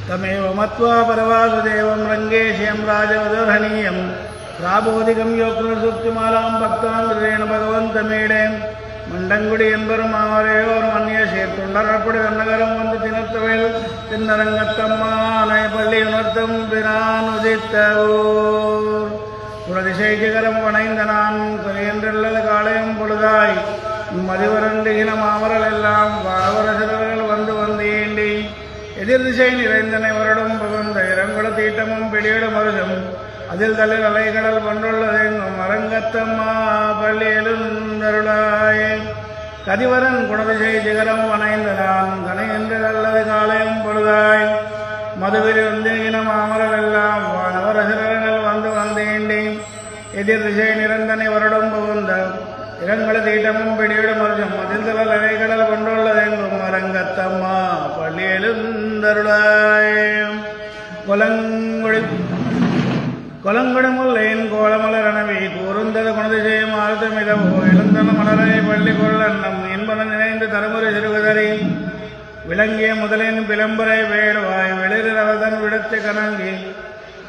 तमेव मत्वा परवासुदेवं रङ्गेशं राजवदर्हणीयं राबोधिकं योक्तुमालां भक्तान्द्रेण भगवन्तमीडे மண்டங்குடி என்பரும் மாமரையோர் மன்னிய சேர்த்துண்டரப்படி கண்ணகரம் வந்து தினத்தவையில் தின்னரங்கத்தம்மானை பள்ளி உணர்த்தும் பிரான் உதித்த ஊர் குலதிசைகரம் வணைந்த நான் கொலையென்றுள்ளது காலையும் பொழுதாய் மதிவரண்டுகின மாமரல் எல்லாம் வானவரசர்கள் வந்து வந்தேண்டி எதிர் திசை நிறைந்தனை வருடம் புகுந்த இரங்குல தீட்டமும் பிடியிடும் வருஷம் அதில் தளிர் அலைகடல் கொண்டுள்ளதெங்கும் அரங்கத்தம்மா பள்ளியெழுந்தருளாயே கதிவரன் குணதிசை சிகரம் வணைந்த நான் கனை என்று அல்லது காலையும் பொழுதாய் மதுவில் வந்தேகின மாமரல் எல்லாம் வானவரசர்கள் வந்து வந்தேண்டி எதிர் திசை நிறந்தனை வருடம் புகுந்த இரங்குல தீட்டமும் பிடியிடும் வருஷம் அதில் தளிர் அலைகடல் கொண்டுள்ளதெங்கும் அரங்கத்தம்மா பள்ளியெழுந்தருளாயே கொலங்குடமுல்லையின் கோலமலரணவி கூர்ந்தது குணதிசையும் ஆர்த்தமிதவோ எழுந்தன மலரை பள்ளி கொள்ளன்னம் என்பன நினைந்து தரமுறை சிறுவதறி விளங்கிய முதலின் பிளம்பரை வேடுவாய் வெளிரவதன் விடுத்து கணங்கி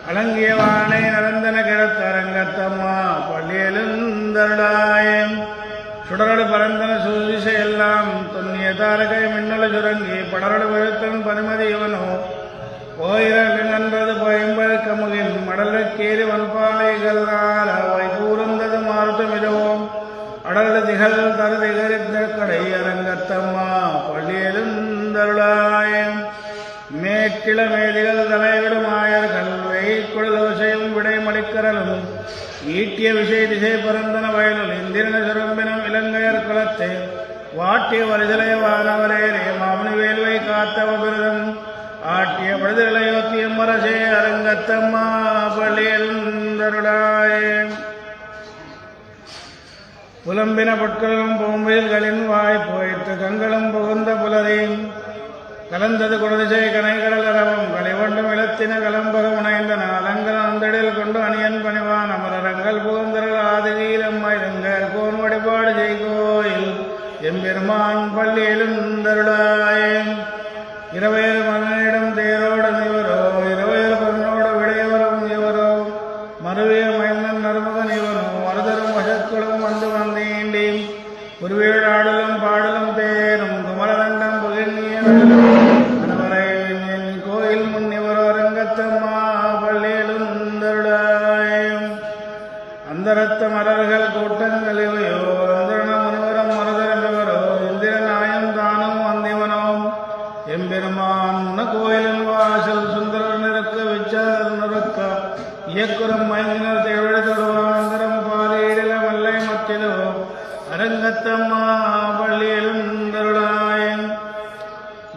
அலங்கிய வானை நடந்தன கிடத்த அரங்கத்தம்மா பள்ளியெழுந்தருளாயம் சுடரடு பரந்தன சுதிசை எல்லாம் தொன்னிய தாரகை மின்னல சுரங்கி படரடு விழுத்தன் பனிமதி இவனோ போயிரங்கன்றது பயம்பழக்க முகின் மடலுக்கேறி வன்பாலைகள் அவை கூர்ந்தது மாறுத்தமிதவோம் அடல் திகழ் தருதிகரித்த கடை அரங்கத்தம்மா பள்ளியெழுந்தருளாயம் மேற்றிள மேதிகள் தலைவிடும் ஆயர்கள் வெய்குழலோசையும் விடைமடிக்கரலும் ஈட்டிய விஷய திசை பரந்தன வயலுள் இந்திரன சுரம்பினம் இலங்கையர் குலத்தை வாட்டிய வரிசலை வானவரேரே மாமனி வேல்வை காத்தவ விரதம் ஆட்டிய படுதலையோத்தியம் மரசே அரங்கத்தம்மா பள்ளியெழுந்தருளாயே புலம்பின பொட்களும் பூம்புயல்களின் வாய் போயிற்று கங்களும் புகுந்த புலரையும் கலந்தது குணதிசை கனைகடல் அரவம் கலைவண்டும் இளத்தின கலம்பக முனைந்தன அலங்கல் அந்தடில் கொண்டு அணியன் பணிவான் அமரரங்கள் புகுந்தரல் ஆதிவீரம்மைரங்கர் கோன் வழிபாடு செய்கோயில் எம்பெருமான் பள்ளியெழுந்தருளாயே இரவேறு மகனிடம் தேரோடு இவரோ இரவேறு பொன்னோடு விடையவரும் இவரோ மறுவிய மைந்தன் நறுமுகன் இவனோ மருதரும் வசக்குளும் வந்து வந்தேண்டி குருவேடாடலும் பாடலும் தேரும் குமரதண்டம் புகிழ்நிய அனவரை கோயில் முன் இவரோ அரங்கத்தம்மா பள்ளியெழுந்தருளாயும் அந்தரத்த மலர்கள் கூட்டங்கள் இவையோ அந்தரண முனிவரம் மருதரம் இவரோ இந்திர நாயம் தானும் வந்திவனோ எம்பெருமான் கோயிலின் வாசல் சுந்தரர் நிறக்க விச்சார் நிறக்க இயக்குறம் மயங்கினர் தேவழி தொடுவாந்தரம் பாலியிடல மல்லை மத்திலோ அரங்கத்தம்மா பள்ளியெழுந்தருளாயன்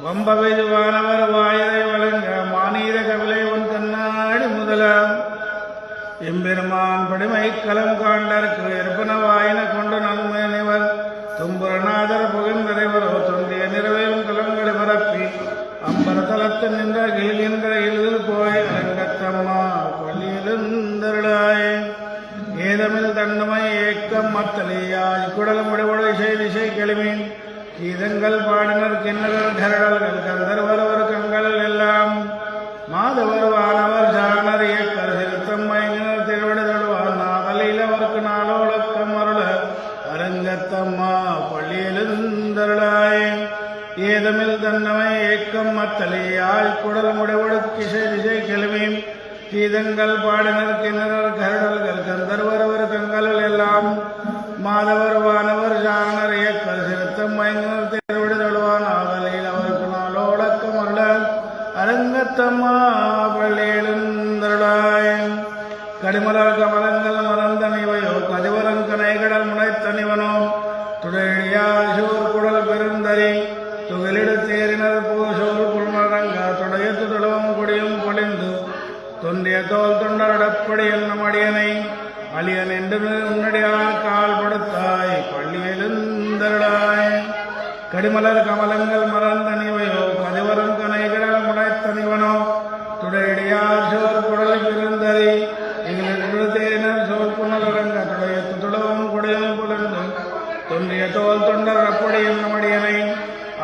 வம்பவைது வானவர் வாயதை வழங்க மானீர கவிலை உன் கண்ணாடி முதலாம் எம்பெருமான் படிமை களம் காண்டற்கு ஏற்பன வாயின கொண்டு நன்மேனிவர் தும்புரநாதர் புகழ்ந்தரைவரோ தொண்டிய நிறைவேறும் கலங்களை பரப்பி அம்பரதலத்து நின்ற கிளிகின்ற இழுதில் போய் அரங்கத்தம்மா பள்ளியெழுந்தருளாயே ஏதமில் தண்டமை ஏக்கம் மத்தலியாய் குடலும் உடைவுடை இசை திசை கிளமீன் கீதங்கள் பாடினர் கிண்ணறர் கரடல்கள் கந்தர்வர் கங்கள் எல்லாம் மாதவர் வானவர் ஜானர் இயக்கர் சிறுத்தம் மயங்கினர் திருவிடுதழுவார் நாதலீலவர்க்கு நாளோளக்கம் அருள அரங்கத்தம்மா பள்ளியெழுந்தருளாயே ஏதமில் தன்னமை ஏக்கம் மத்தலியாய் குடல் முடைவொடுக்கிசை திசை கிளமீன் கீதங்கள் பாடினர் கிணறர் கரடல்கள் கந்தர்வர் கங்கள் எல்லாம் மாதவர் வானவர் ஜானர் இயக்கர் சிறுத்தம் மயங்கினர் திருவிடுதழுவார் நாதலீலவர்க்கு நாளோளக்கம் அருள அரங்கத்தம்மா பள்ளியெழுந்தருளாயே கடிமலர் கமலங்கள் மறந்தனிவையோ கதிவரன் கனைகடல் முனைத்தனிவனோ துடையால் சூர் குடல் பெருந்தறி துகளிடு தேரினர் பூசூர் புல்மரங்க துடையத்து துளவும் கொடியும் பொழிந்து தொண்டிய தோல் தொண்டரடப்படி என்னும் அடியனை அழியன் என்று முன்னடியால் கால் படுத்தாய் பள்ளியெழுந்தருளாய் கடிமலர் கமலங்கள் மறந்தனிவையோ கதிவரன் கனைகடல் முனைத்தனிவனோ துடையால் சோர் குடல் பெருந்தறி தேரினர் சோல் புனரங்க துடையத்து துளவும் கொடியும் பொழிந்து தொண்டிய தோல் தொண்டர் அப்படி என்னும் அடியனை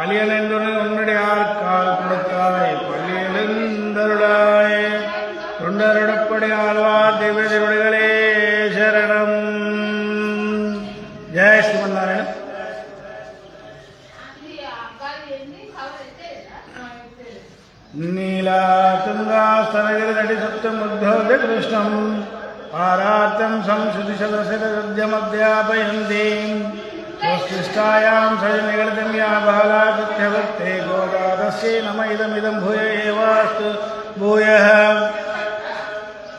அழியன் என்று உன்னுடைய ஆற்கால் கொடுத்தாய் பள்ளியெழுந்த திருவடிகளே சரணம். ஜெய ஸ்ரீமன்னாராயண. नीलातुङ्गास्तनगिरिनटि सप्तमुद्धौत कृष्णम् आरात्यं संश्रुतिशतशिरसद्यमध्यापयन्तीं स्वस्तिष्ठायां सजनिगलितं या बालाकृत्यभक्ते गोदादस्यै नम इदमिदं भूय एवास्तु भूयः.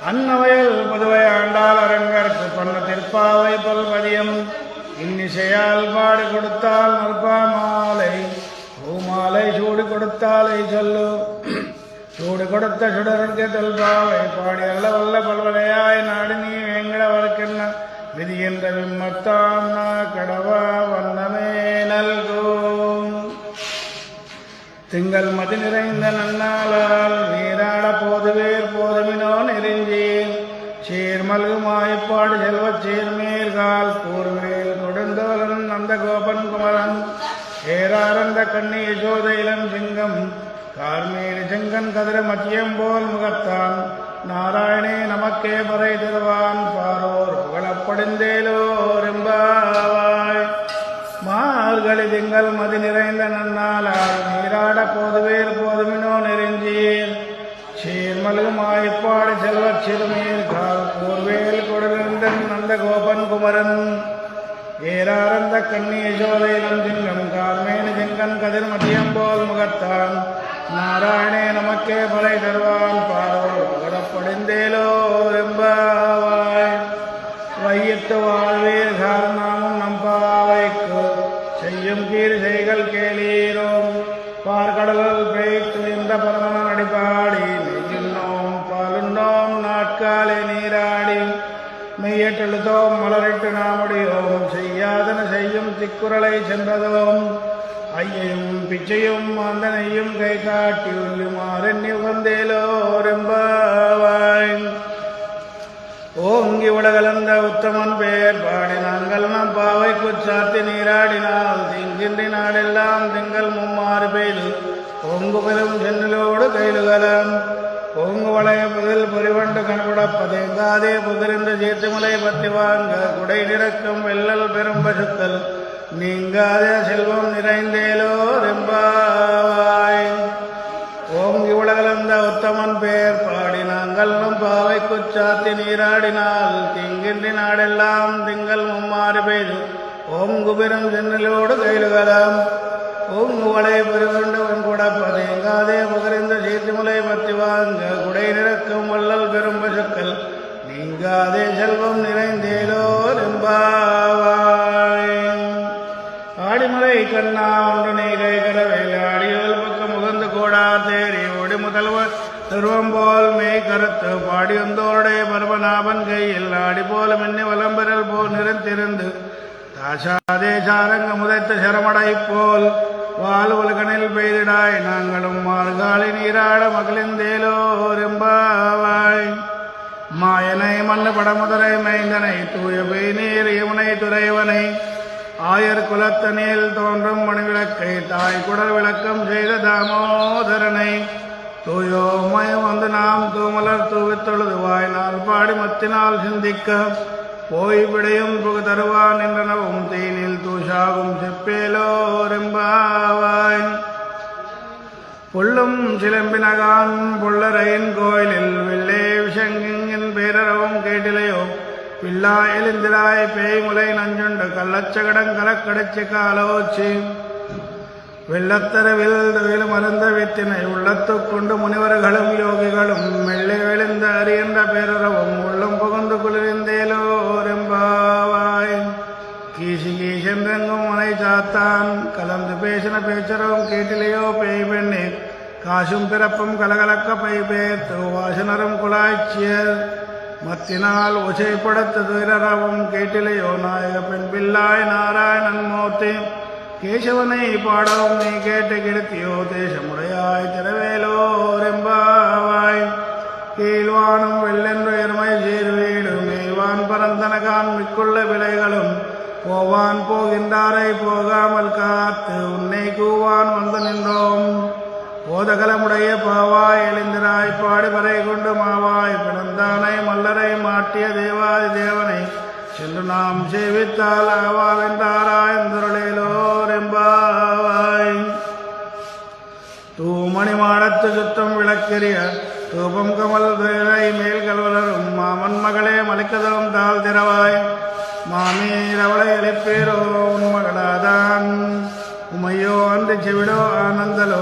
அன்னவயல் புதுவை ஆண்டாள் அரங்கற்கு பண்ண திருப்பாவை பல்வதியம் இன்னிசையால் பாடு கொடுத்தால் நற்பா மாலை பூமாலை சூடு கொடுத்தாலை சொல்லு சூடு கொடுத்த சுடருக்கு தொல்பாவை பாடி அல்ல வல்ல பல்வலையாய் நாடு நீ வேங்கடவர்க்கென்ன விதி என்ற விம்மத்தான் கடவா வண்ணமே நல்கும். திங்கள் மதி நிறைந்த நன்னாளால் நீராட போதுவேர் போதுமினோ நெருஞ்சீர் சீர்மல்குமாய்ப்பாடு செல்வச் சீர்மேல்கால் கூர்மேல் கொடுந்தோலன் நந்த கோபன் குமரன் ஏராரந்த கண்ணி யசோதையிலம் சிங்கம் கார்மேலி செங்கன் கதிர மத்தியம் போல் முகத்தான் நாராயணே நமக்கே பறை திருவான் பாரோர் புகழப்படிந்தேலோரெம்பாவாய். மார்கழி திங்கள் மதி நிறைந்த நன்னாளால் நீராட போதுவேர் போதுமினோ நெருஞ்சீர் சீர்மல்குமாய்ப்பாடு செல்வச் சிறுமீர்கால் கூர்வேல் கொடுந்தன் நந்த கோபன் குமரன் ஏராரந்த கண்ணி யசோதையிலம் சிங்கம் கார்மேனி செங்கன் கதிர் மத்தியம் போல் முகத்தான் நாராயணே நமக்கே பறை தருவான் பாரோர் புகழப்படிந்தேலோரெம்பாவாய். வையத்து வாழ்வீர் நாமும் நம்பாவைக்கு செய்யும் கீர்சைகள் கேளீரோம் பார்க்கடல் பெய்த்து இந்த பரமன நடிப்பாடி நெய்யுண்ணோம் பாலுண்ணோம் நாட்காலே நீராடி மெய்யட்டெழுத்தோம் மலரிட்டு நாமுடியோம் செய்யாதன செய்யும் திக்குறளை சென்றதோம் ஐயையும் பிச்சையும் அந்தனையும் கை காட்டி உள்ளுமாறெண்ணி உகந்தேலோரெம்பாவாய். ஓங்கி உலகலந்த உத்தமன் பெயர் பாடி நாங்கள் நம் பாவைக்கு சாத்தி நீராடினால் திங்கின்றி நாடெல்லாம் திங்கள் மும்மாறு பெய்து பொங்கு பெரும் சென்னலோடு கைலுகலம் பொங்கு வளைய புதில் பொறிவண்டு கண்புடப்பதேங்காதே புதிரிந்த சீர்த்திமலை பத்தி வாங்க குடை நிறக்கும் வெள்ளல் பெரும் பசுக்கள் நீங்காதே செல்வம் நிறைந்தேலோரெம்பாவாய். ஓங்கி உலகலந்த உத்தமன் பெயர் பாடி நாங்கள் நம் பாவைக்கு சாத்தி நீராடினால் திங்கின்றி நாடெல்லாம் திங்கள் மும்மாறு பெய்து ஓங்கு பெரும் சென்னலோடு கைலுகலாம் ஓங்கு வளை பெருகொண்டு வெண்குடப்பதேங்காதே புகரிந்த சீர்த்திமுலை பத்தி வாங்க குடை நிறக்கும் வள்ளல் பெரும் பசுக்கள் நீங்காதே செல்வம் நிறைந்தேலோரெம்பாவாய். ஆடிமலை கண்ணா ஒன்று நீ கை கரவேல் ஆடியோல் பக்கம் முகந்து கோடா தேரி ஓடி முதல்வர் திருவம் போல் மெய் கருத்து பாடி வந்தோருடைய பரமநாபன் கையில் ஆடி போல மின்னி வலம்பெறல் போல் நிறைந்திருந்து தாசாதே சாரங்க முதைத்த சரமடை போல் வால் உலகனில் பெய்திடாய் நாங்களும் மார்காலி நீராட மகிழ்ந்தேலோரெம்பாவாய். மாயனை மண்ணு படமுதலை மைந்தனை தூய பெய் நீர் யமுனை துறைவனை ஆயர் குலத்தனில் தோன்றும் மணிவிளக்கை தாய் குடல் விளக்கம் செய்த தாமோதரனை தூயோமயம் வந்து நாம் தூமலர் தூவித் தொழுதுவாய் நாள் பாடி மத்தினால் சிந்திக்க போய் விடையும் புகு தருவான் என்றனவும் தீனில் தூஷாகும் செப்பேலோரெம்பாவாய். புள்ளும் சிலம்பினகான் புள்ளரையின் கோயிலில் வெள்ளே விஷங்கின் பேரரவும் கேட்டிலையோ பிள்ளா எழுந்திராய் பேய்முலை நஞ்சுண்டு கள்ளச்சகடம் கலக்கடைச்சி காலோச்சி வெள்ளத்தரவில் தொழில் மருந்த வித்தினை உள்ளத்துக் கொண்டு முனிவர்களும் யோகிகளும் மெல்லை விழுந்த அறிகின்ற பேரரவும் உள்ளம் புகுந்து குளிர்ந்தேலோரெம்பாவாய். கீசி கீசென்றெங்கும் முனை சாத்தான் கலந்து பேசின பேச்சரவும் கேட்டிலையோ பேய் பெண்ணே காசும் பிறப்பும் கலகலக்க பை பேர்த்து வாசனரும் குலாய்ச்சியர் மத்தினால் ஒசைப்படுத்த துயரவும் கேட்டிலையோ நாயக பெண் பிள்ளாய் நாராயணன் மூர்த்தி கேசவனை பாடவும் நீ கேட்டு கிடத்தியோ தேசமுடையாய் திரவேலோரெம்பாவாய். கீழ்வானும் வெள்ளென்று எருமை சீர்வீடு மேய்வான் பரந்தனகான் மிக்குள்ள விலைகளும் போவான் போகின்றாரை போகாமல் காத்து உன்னை கூவான் வந்து நின்றோம் போதகலமுடைய பாவாய் எழுந்திராய் பாடிமறை கொண்டு மாவாய் பிறந்தானை மல்லரை மாட்டிய தேவாதி தேவனை சென்று நாம் சேவித்தால் ஆவாவென்றாராய்ந்தருளேலோர் எம்பாவாய். தூமணி மாடத்து சுத்தம் விளக்கெரிய தூபம் கமல் துறை மேல் கல்வலரும் மாமன் மகளே மலிக்கதரும் தாழ் திறவாய். மாமீர் அவளை எழுப்பேரோ உன் மகளாதான் உமையோ அன்று செவிடோ ஆனந்தலோ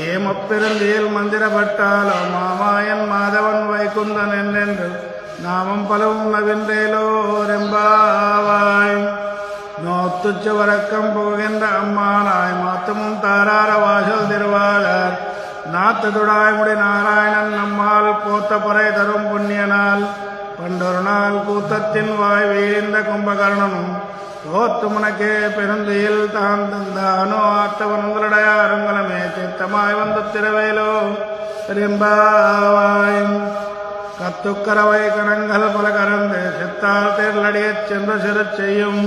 ஏமப்பெருந்தியில் மந்திரப்பட்டாலோ மாமாயன் மாதவன் வைகுந்தன் என்றென்று நாமம் பலவும் நவின்றேலோர் எம்பாவாய். நோத்துச்ச வரக்கம் போகின்ற அம்மானாய் மாத்தமும் தாரார வாசல் திருவாளர் நாத்ததுடாய் முடி நாராயணன் நம்மால் போத்த பறை தரும் புண்ணியனால் பண்டொரு நாள் கூத்தத்தின் வாய் வீழ்ந்த கும்பகர்ணனும் தோத்துமுனக்கே பெருந்தியில் தான் தந்தானோ ஆத்தவன் உங்களுடைய அருங்கலமே சித்தமாய் வந்து திரவேலோ ரெம்பாவாய். கத்துக்கரவை கணங்கள் பல கறந்து செத்தால் தேர்லடியச் சென்று சிறு செய்யும்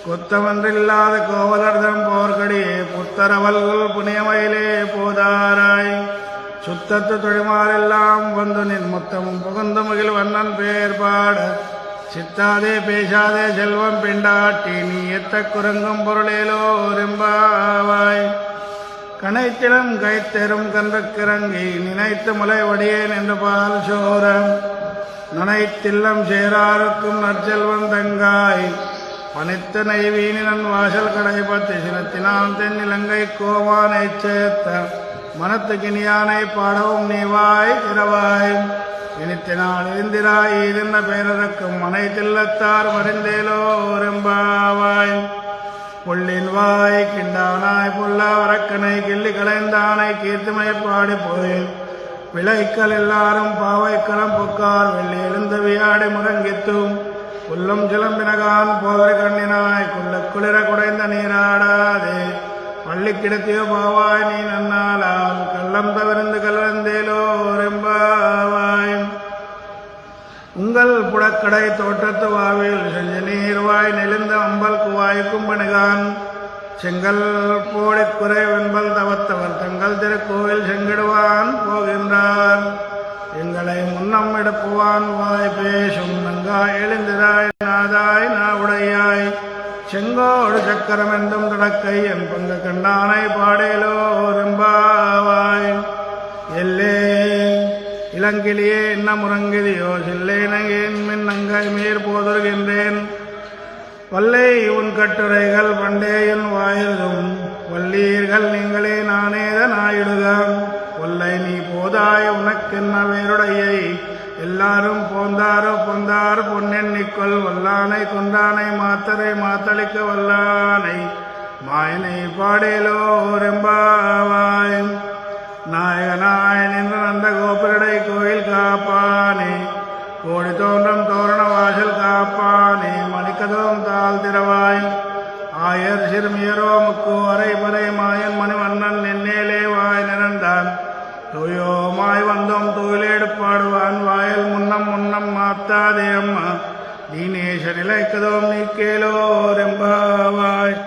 குத்தமன்றில்லாத கோவலர்தம் போர்க்கடியே புத்தரவல்கள் புனியமயிலே போதாராய். சுத்தத்து தொழிமாரெல்லாம் வந்து நின் முத்தமும் புகுந்து மகிழ் வண்ணன் பேர் பாட சித்தாதே பேசாதே செல்வம் பிண்டாட்டி நீ எத்த குரங்கும் பொருளேலோ ரெம்பாவாய். கனைத்திடம் கைத்தெரும் கன்றுக்கிறங்கி நினைத்து மலை வடியேன் என்று பால் சோரம் நனைத்தில்லம் சேராருக்கும் நற்செல்வம் தங்காய். பனித்த நெய்வீனின் வாசல் கடை பத்தி சினத்தினான் தென்னிலங்கை கோவானை சேர்த்த மனத்துக்கினியானை பாடவும் நீவாய் திறவாய். இனித்தினால் இருந்திராய் இதென்ன பேரறக்கும் மனை தில்லத்தார் மறிந்தேலோ ரெம்பாவாய். புள்ளின் வாய் கிண்டானாய் புல்லா வரக்கனை கிள்ளி களைந்தானை கீர்த்திமை பாடி போய் விளைக்கல் எல்லாரும் பாவைக்களம் பொக்கார் வெள்ளி எழுந்து வியாடி முழங்கித்தும் புல்லும் சிலம்பினகான் போதரை கண்ணினாய் குள்ள குளிர குடைந்த நீராடாதே பள்ளி கிடத்தியோ பாவாய் நீ நன்னாலாம் கள்ளம் தவிர்ந்து கலந்தேலோ ரெம்பாவாய். உங்கள் புடக்கடை தோட்டத்து வாவில் செஞ்ச நீர்வாய் நெளிந்த அம்பல் குவாய் கும்பனுகான் செங்கல் போடிக்குறை வெண்பல் தவத்தவர் தங்கள் திருக்கோவில் செங்கிடுவான் போகின்றார். எங்களை முன்னம் எடுப்புவான் வாய் பேசும் நங்காய் எழுந்திராய் நாதாய் நாவுடையாய் செங்கோடு சக்கரம் என்றும் தொடக்கை என் பங்கு கண்டானை பாடேலோ ரெம்பாவாய். எல்லே இளங்கிலியே என்ன முறங்கிலியோ சில்லேனகேன் மின் நங்கை மேற் போதுருகின்றேன் வல்லை உன் கட்டுரைகள் பண்டேயன் வாயிலும் வல்லீர்கள் நீங்களே நானேத நாயிடுக வல்லை நீ போதாய் உனக்கென்ன வேருடையை எல்லாரும் போந்தாரோ பொந்தார் பொன்னெண்ணிக்கொள் வல்லானை கொண்டானை மாத்தரை மாத்தளிக்க வல்லானை மாயனை பாடேலோ ரெம்பாவாய். நாயகனாய் நின்று நந்த கோபுரடை கோயில் காப்பானே கோடி தோன்றும் தோரண வாசல் காப்பானே மணிக்கதவும் தாழ் திறவாய். ஆயர் சிறுமியரோ முக்கு அரை பறை மாயன் மணிவண்ணன் நென்னேலே வாய் நிறந்தான் தூயோமாய் வந்தோம் தூயிலேடு பாடுவான் வாயல் முன்னம் முன்னம் மாத்தாதே அம்மா தீனேஷ நிலைக்கதோம் நீக்கேலோ ரெம்பாவாய்.